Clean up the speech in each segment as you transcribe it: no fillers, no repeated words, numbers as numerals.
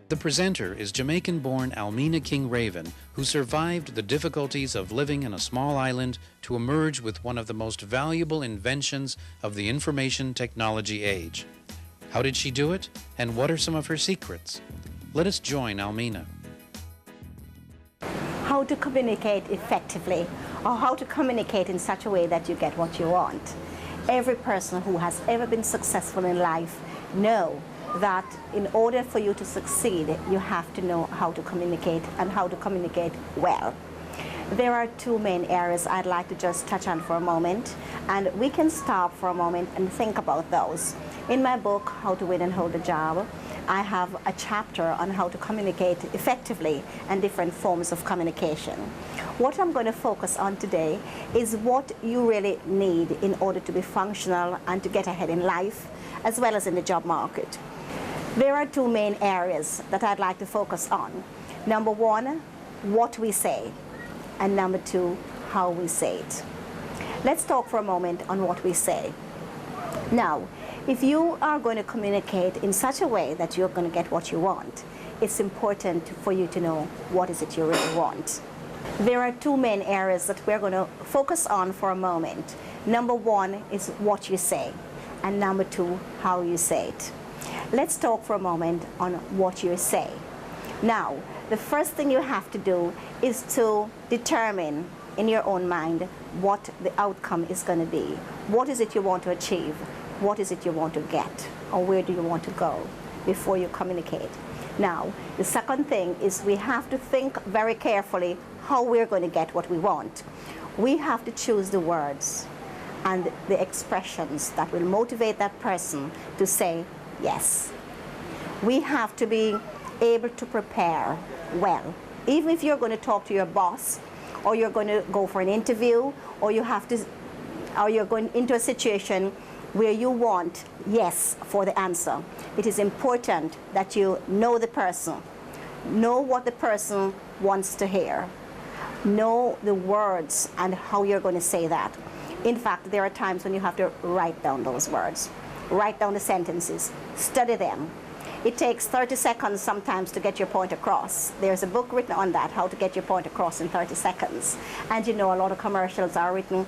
The presenter is Jamaican-born Almina King Raven, who survived the difficulties of living in a small island to emerge with one of the most valuable inventions of the information technology age. How did she do it, and what are some of her secrets? Let us join Almina. How to communicate effectively, or how to communicate in such a way that you get what you want. Every person who has ever been successful in life knows that in order for you to succeed, you have to know how to communicate and how to communicate well. There are two main areas I'd like to just touch on for a moment, and we can stop for a moment and think about those. In my book, How to Win and Hold a Job, I have a chapter on how to communicate effectively and different forms of communication. What I'm going to focus on today is what you really need in order to be functional and to get ahead in life, as well as in the job market. There are two main areas that I'd like to focus on. Number one, what we say, and number two, how we say it. Let's talk for a moment on what we say. Now, if you are going to communicate in such a way that you're going to get what you want, it's important for you to know what is it you really want. There are two main areas that we're going to focus on for a moment. Number one is what you say, and number two, how you say it. Let's talk for a moment on what you say. Now, the first thing you have to do is to determine in your own mind what the outcome is going to be. What is it you want to achieve? What is it you want to get? Or where do you want to go before you communicate? Now, the second thing is we have to think very carefully how we're going to get what we want. We have to choose the words and the expressions that will motivate that person to say yes. We have to be able to prepare well. Even if you're going to talk to your boss, or you're going to go for an interview, or you're going into a situation where you want yes for the answer, it is important that you know the person, know what the person wants to hear, know the words and how you're going to say that. In fact, there are times when you have to write down those words, write down the sentences, study them. It takes 30 seconds sometimes to get your point across. There's a book written on that, how to get your point across in 30 seconds. And you know, a lot of commercials are written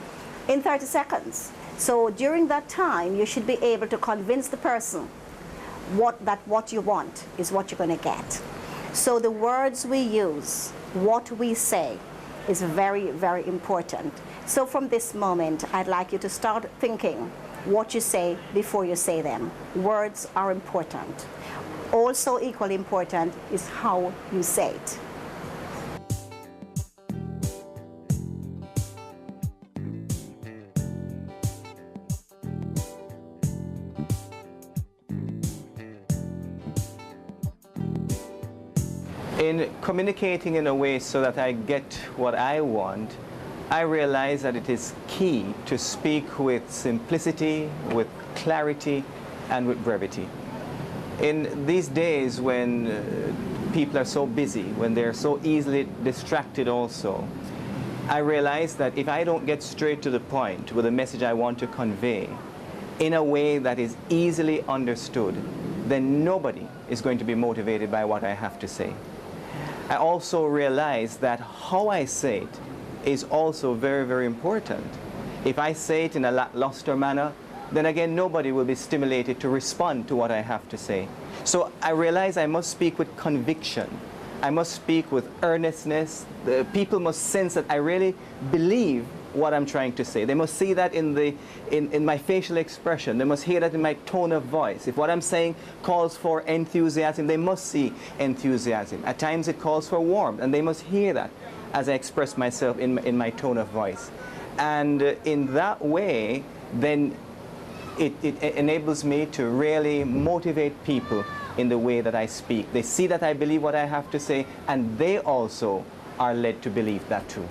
in 30 seconds. So during that time, you should be able to convince the person what you want is what you're going to get. So the words we use, what we say, is very, very important. So from this moment, I'd like you to start thinking what you say before you say them. Words are important. Also equally important is how you say it. In communicating in a way so that I get what I want, I realize that it is key to speak with simplicity, with clarity, and with brevity. In these days when people are so busy, when they're so easily distracted also, I realize that if I don't get straight to the point with the message I want to convey in a way that is easily understood, then nobody is going to be motivated by what I have to say. I also realize that how I say it is also very, very important. If I say it in a lackluster manner, then again nobody will be stimulated to respond to what I have to say. So I realize I must speak with conviction. I must speak with earnestness. The people must sense that I really believe what I'm trying to say. They must see that in my facial expression. They must hear that in my tone of voice. If what I'm saying calls for enthusiasm, they must see enthusiasm. At times it calls for warmth, and they must hear that as I express myself in my tone of voice. And in that way, then it enables me to really motivate people in the way that I speak. They see that I believe what I have to say, and they also are led to believe that too.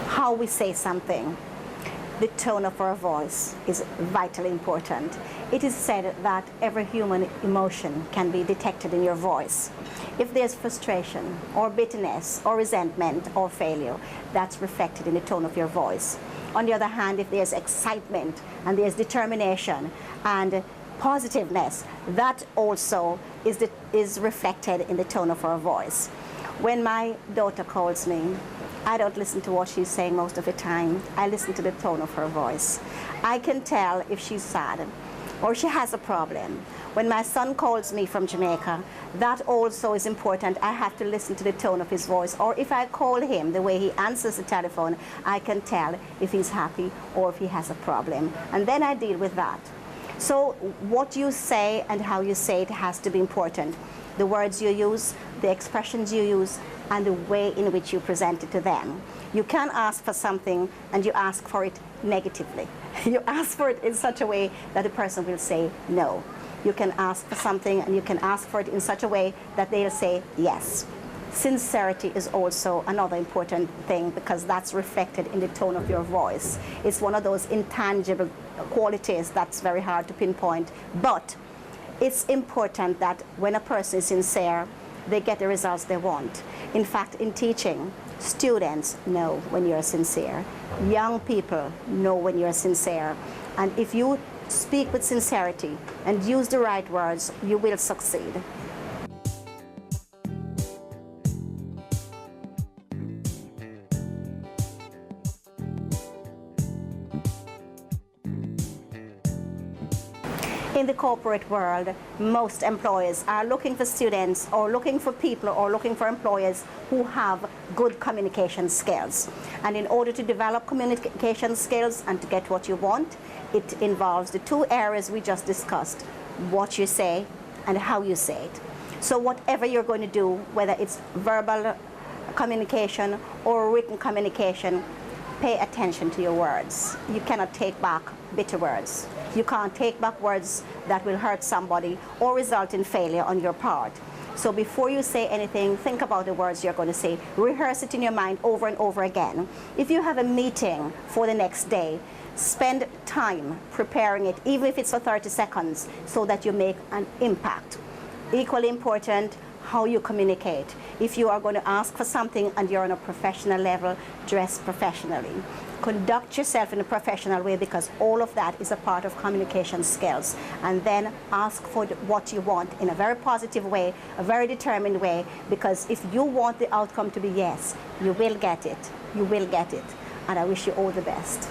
How we say something, the tone of our voice is vitally important. It is said that every human emotion can be detected in your voice. If there's frustration or bitterness or resentment or failure, that's reflected in the tone of your voice. On the other hand, if there's excitement and there's determination and positiveness, that also is reflected in the tone of our voice. When my daughter calls me, I don't listen to what she's saying most of the time. I listen to the tone of her voice. I can tell if she's sad or she has a problem. When my son calls me from Jamaica, that also is important. I have to listen to the tone of his voice. Or if I call him, the way he answers the telephone, I can tell if he's happy or if he has a problem. And then I deal with that. So what you say and how you say it has to be important. The words you use, the expressions you use, and the way in which you present it to them. You can't ask for something and you ask for it negatively. You ask for it in such a way that the person will say no. You can ask for something and you can ask for it in such a way that they'll say yes. Sincerity is also another important thing because that's reflected in the tone of your voice. It's one of those intangible qualities that's very hard to pinpoint, but it's important that when a person is sincere, they get the results they want. In fact, in teaching, students know when you're sincere. Young people know when you're sincere. And if you speak with sincerity and use the right words, you will succeed. In the corporate world, most employers are looking for students or looking for people or looking for employers who have good communication skills. And in order to develop communication skills and to get what you want, it involves the two areas we just discussed, what you say and how you say it. So whatever you're going to do, whether it's verbal communication or written communication, pay attention to your words. You cannot take back bitter words. You can't take back words that will hurt somebody or result in failure on your part. So before you say anything, think about the words you're going to say. Rehearse it in your mind over and over again. If you have a meeting for the next day, spend time preparing it, even if it's for 30 seconds, so that you make an impact. Equally important, how you communicate. If you are going to ask for something and you're on a professional level, dress professionally. Conduct yourself in a professional way because all of that is a part of communication skills. And then ask for what you want in a very positive way, a very determined way, because if you want the outcome to be yes, you will get it. You will get it. And I wish you all the best.